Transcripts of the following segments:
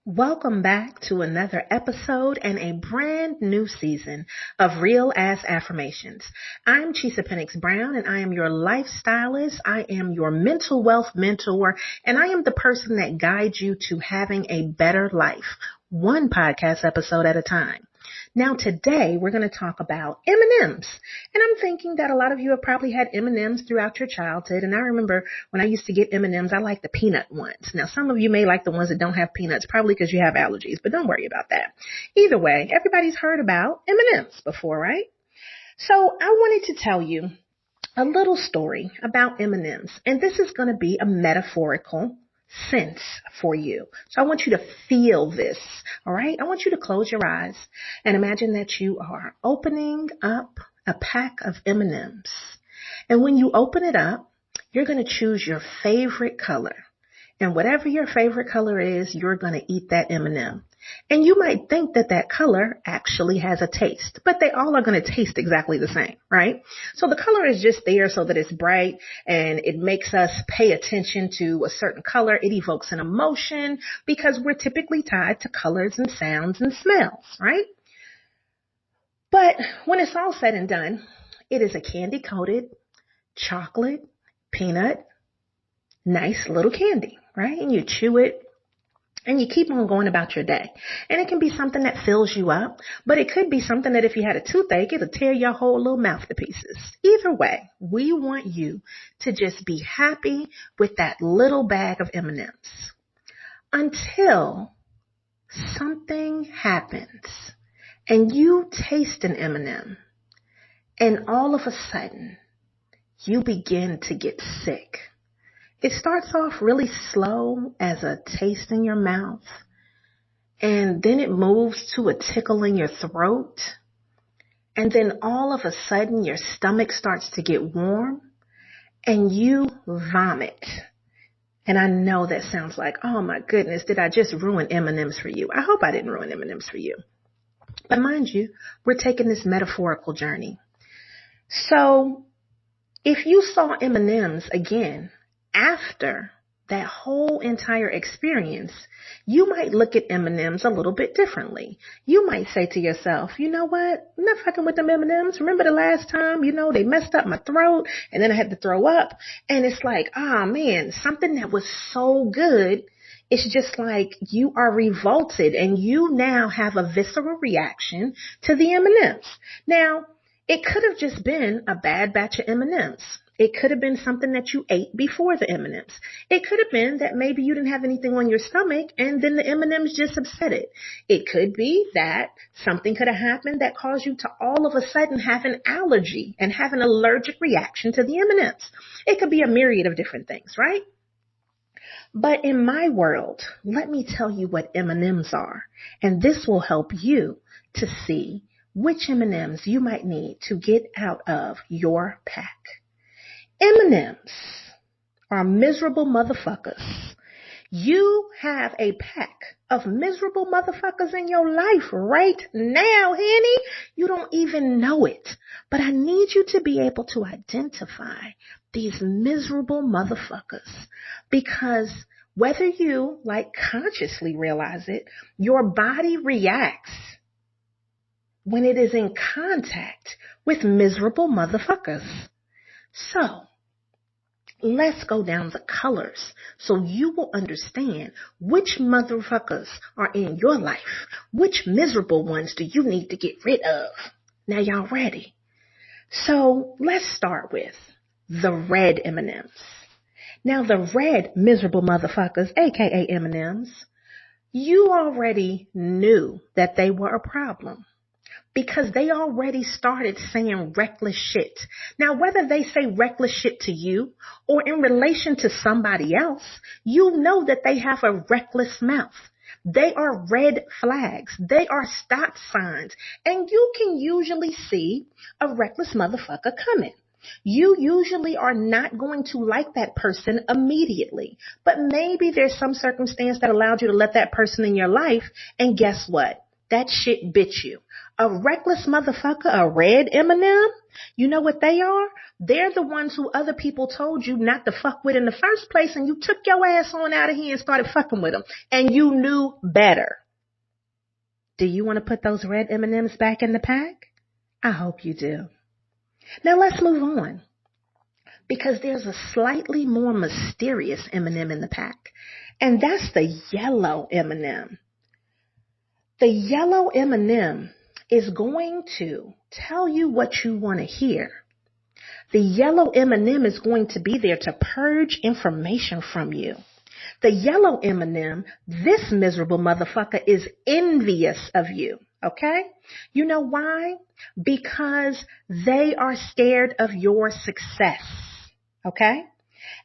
Welcome back to another episode and a brand new season of Real Ass Affirmations. I'm Chisa Pennix-Brown and I am your lifestylist. I am your mental wealth mentor and I am the person that guides you to having a better life, one podcast episode at a time. Now today we're going to talk about M&Ms. And I'm thinking that a lot of you have probably had M&Ms throughout your childhood. And I remember when I used to get M&Ms, I liked the peanut ones. Now some of you may like the ones that don't have peanuts, probably because you have allergies, but don't worry about that. Either way, everybody's heard about M&Ms before, right? So I wanted to tell you a little story about M&Ms. And this is going to be a metaphorical sense for you. So I want you to feel this, all right? I want you to close your eyes and imagine that you are opening up a pack of M&Ms. And when you open it up, you're going to choose your favorite color. And whatever your favorite color is, you're going to eat that M&M. And you might think that that color actually has a taste, but they all are going to taste exactly the same, right? So the color is just there so that it's bright and it makes us pay attention to a certain color. It evokes an emotion because we're typically tied to colors and sounds and smells, right? But when it's all said and done, it is a candy coated chocolate peanut, nice little candy, right? And you chew it. And you keep on going about your day. And it can be something that fills you up, but it could be something that if you had a toothache, it'll tear your whole little mouth to pieces. Either way, we want you to just be happy with that little bag of M&Ms until something happens and you taste an M&M and all of a sudden you begin to get sick. It starts off really slow as a taste in your mouth, and then it moves to a tickle in your throat, and then all of a sudden your stomach starts to get warm, and you vomit. And I know that sounds like, oh my goodness, did I just ruin M&Ms for you? I hope I didn't ruin M&Ms for you. But mind you, we're taking this metaphorical journey. So if you saw M&Ms again, after that whole entire experience, you might look at M&Ms a little bit differently. You might say to yourself, you know what? I'm not fucking with them M&Ms. Remember the last time, they messed up my throat and then I had to throw up. And it's like, man, something that was so good. It's just like you are revolted and you now have a visceral reaction to the M&Ms. Now, it could have just been a bad batch of M&Ms. It could have been something that you ate before the M&Ms. It could have been that maybe you didn't have anything on your stomach and then the M&Ms just upset it. It could be that something could have happened that caused you to all of a sudden have an allergy and have an allergic reaction to the M&Ms. It could be a myriad of different things, right? But in my world, let me tell you what M&Ms are, and this will help you to see which M&Ms you might need to get out of your pack. M&Ms are miserable motherfuckers. You have a pack of miserable motherfuckers in your life right now, honey. You don't even know it. But I need you to be able to identify these miserable motherfuckers because whether you consciously realize it, your body reacts when it is in contact with miserable motherfuckers. So, let's go down the colors so you will understand which motherfuckers are in your life. Which miserable ones do you need to get rid of? Now y'all ready? So let's start with the red M&Ms. Now the red miserable motherfuckers, aka M&Ms, you already knew that they were a problem. Because they already started saying reckless shit. Now, whether they say reckless shit to you or in relation to somebody else, you know that they have a reckless mouth. They are red flags. They are stop signs. And you can usually see a reckless motherfucker coming. You usually are not going to like that person immediately, but maybe there's some circumstance that allowed you to let that person in your life. And guess what? That shit bit you. A reckless motherfucker, a red M&M, you know what they are? They're the ones who other people told you not to fuck with in the first place, and you took your ass on out of here and started fucking with them, and you knew better. Do you want to put those red M&Ms back in the pack? I hope you do. Now let's move on, because there's a slightly more mysterious M&M in the pack, and that's the yellow M&M. The yellow M&M is going to tell you what you want to hear. The yellow M&M is going to be there to purge information from you. The yellow M&M, this miserable motherfucker, is envious of you, okay? You know why? Because they are scared of your success, okay?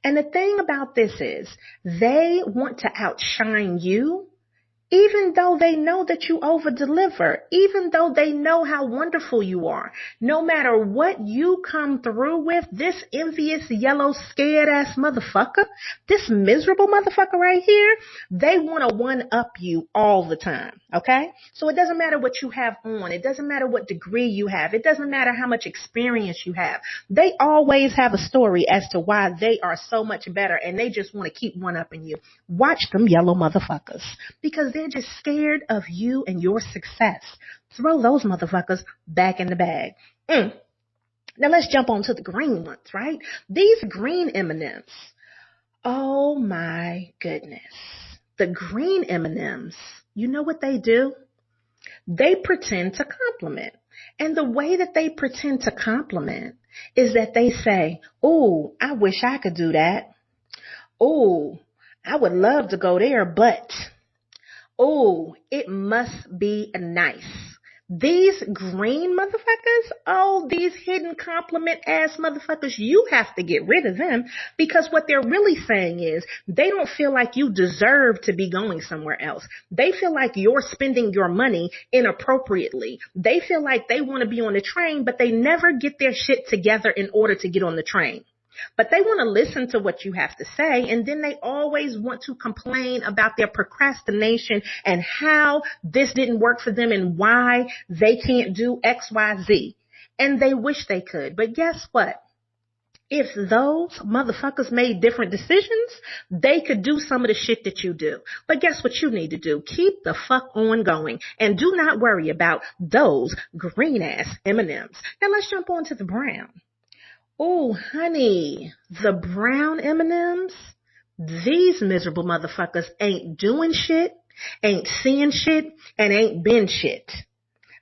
And the thing about this is they want to outshine you, even though they know that you over-deliver, even though they know how wonderful you are. No matter what you come through with, this envious, yellow, scared-ass motherfucker, this miserable motherfucker right here, they want to one-up you all the time, okay? So it doesn't matter what you have on. It doesn't matter what degree you have. It doesn't matter how much experience you have. They always have a story as to why they are so much better, and they just want to keep one-upping you. Watch them yellow motherfuckers, because they're just scared of you and your success. Throw those motherfuckers back in the bag. Now let's jump on to the green ones, right? These green M&Ms. Oh my goodness. The green M&Ms, you know what they do? They pretend to compliment. And the way that they pretend to compliment is that they say, "Oh, I wish I could do that. Oh, I would love to go there, but oh, it must be nice." These green motherfuckers, oh, these hidden compliment ass motherfuckers, you have to get rid of them, because what they're really saying is they don't feel like you deserve to be going somewhere else. They feel like you're spending your money inappropriately. They feel like they want to be on the train, but they never get their shit together in order to get on the train. But they want to listen to what you have to say, and then they always want to complain about their procrastination and how this didn't work for them and why they can't do X, Y, Z. And they wish they could. But guess what? If those motherfuckers made different decisions, they could do some of the shit that you do. But guess what you need to do? Keep the fuck on going, and do not worry about those green ass M&Ms. Now let's jump on to the brown. Oh, honey, the brown M&Ms, these miserable motherfuckers ain't doing shit, ain't seeing shit, and ain't been shit.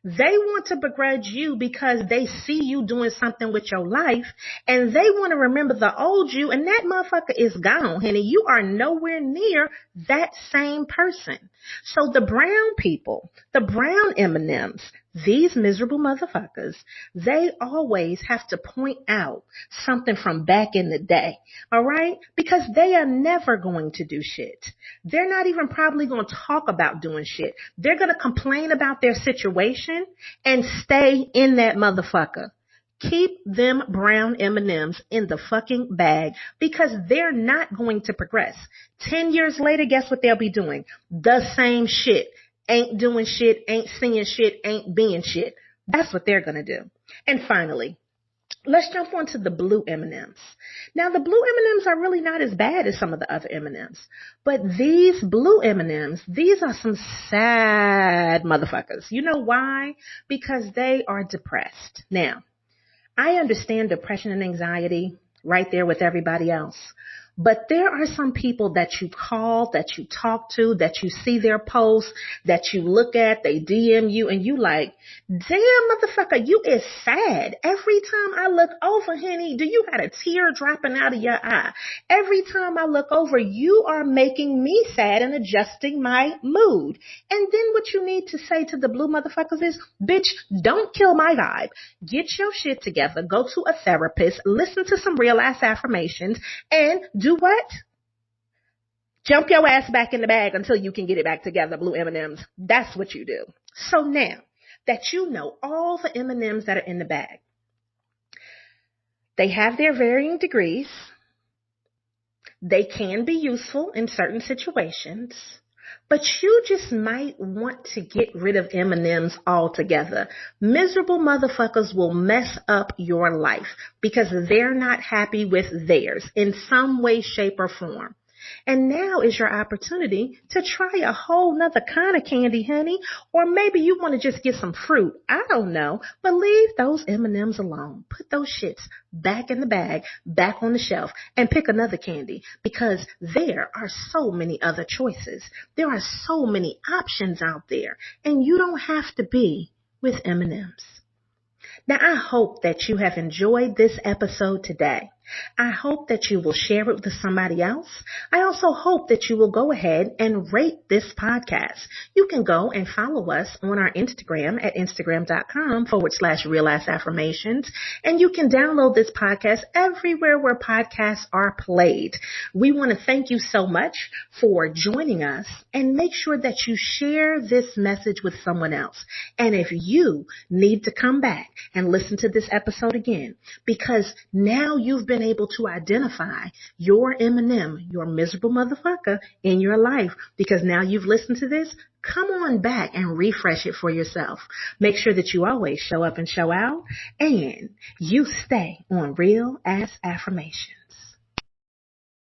They want to begrudge you because they see you doing something with your life, and they want to remember the old you, and that motherfucker is gone, honey. You are nowhere near that same person. So the brown people, the brown M&Ms, these miserable motherfuckers, they always have to point out something from back in the day, all right? Because they are never going to do shit. They're not even probably going to talk about doing shit. They're going to complain about their situation and stay in that motherfucker. Keep them brown M&Ms in the fucking bag, because they're not going to progress. 10 years later, guess what they'll be doing? The same shit. Ain't doing shit, ain't seeing shit, ain't being shit. That's what they're going to do. And finally, let's jump on to the blue M&Ms. Now, the blue M&Ms are really not as bad as some of the other M&Ms. But these blue M&Ms, these are some sad motherfuckers. You know why? Because they are depressed. Now, I understand depression and anxiety right there with everybody else. But there are some people that you call, that you talk to, that you see their posts, that you look at, they DM you, and you like, damn, motherfucker, you is sad. Every time I look over, honey, do you got a tear dropping out of your eye? Every time I look over, you are making me sad and adjusting my mood. And then what you need to say to the blue motherfuckers is, bitch, don't kill my vibe. Get your shit together. Go to a therapist. Listen to some real ass affirmations, and do what? Jump your ass back in the bag until you can get it back together, blue M&Ms. That's what you do. So now that you know all the M&Ms that are in the bag, they have their varying degrees. They can be useful in certain situations, But you just might want to get rid of M&Ms altogether. Miserable motherfuckers will mess up your life because they're not happy with theirs in some way, shape, or form. And now is your opportunity to try a whole nother kind of candy, honey. Or maybe you want to just get some fruit. I don't know. But leave those M&Ms alone. Put those shits back in the bag, back on the shelf, and pick another candy because there are so many other choices. There are so many options out there. And you don't have to be with M&Ms. Now, I hope that you have enjoyed this episode today. I hope that you will share it with somebody else. I also hope that you will go ahead and rate this podcast. You can go and follow us on our Instagram at instagram.com/Real Ass Affirmations. And you can download this podcast everywhere where podcasts are played. We want to thank you so much for joining us and make sure that you share this message with someone else. And if you need to come back and listen to this episode again, because now you've been able to identify your M&M, your miserable motherfucker in your life, because now you've listened to this, come on back and refresh it for yourself. Make sure that you always show up and show out, and you stay on Real Ass Affirmations.